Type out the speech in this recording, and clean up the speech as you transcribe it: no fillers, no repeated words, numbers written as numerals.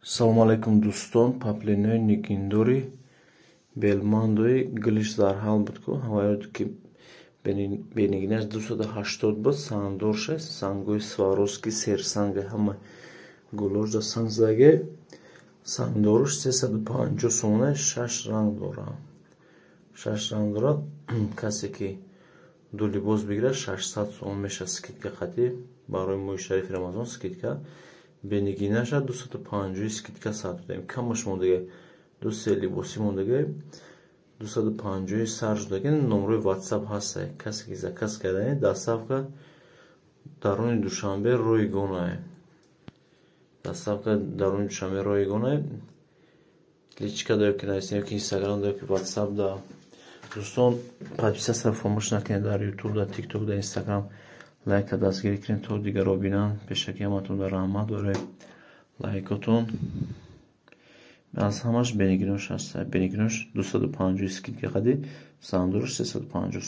салому алайкум дӯстон, паплинои никиндори белмандои гилиш зарҳал буд ку ҳаваёд ки бенигинаш 280 буд, сангдор шест, сангои сваровски серсанга ҳама гулошда санг заге, сангдоруш 350 сомона, 6 ранг дорад. 6 ранг дорад. Касе ки ду либос бигирад 600 сомон мешавад скидка хати барои моҳи шарифи рамазон скидка. Бенигинаша 250 скидка сад додем. Камаш мондаги 2-3 либоси мондаги 250 сар шудаги. Номерои WhatsApp ҳаст. Касе ки заказ кардани доставка даруни Душанбе Ройгона. Доставка даруни Душанбе Ройгона. Личка да ёки нависем, ёки Instagram да ёки WhatsApp да. Дӯстон, подписаться фаромӯш накунед дар YouTube да, TikTok да, Instagram. лайк дастгирӣ кунед то дигарро бинанд. Пешакӣ ҳаматонро раҳмат дорем. лайкотон аз ҳамаш бенигинош ҳаст. Бенигинош 250 скидка хади, сандуруш 350.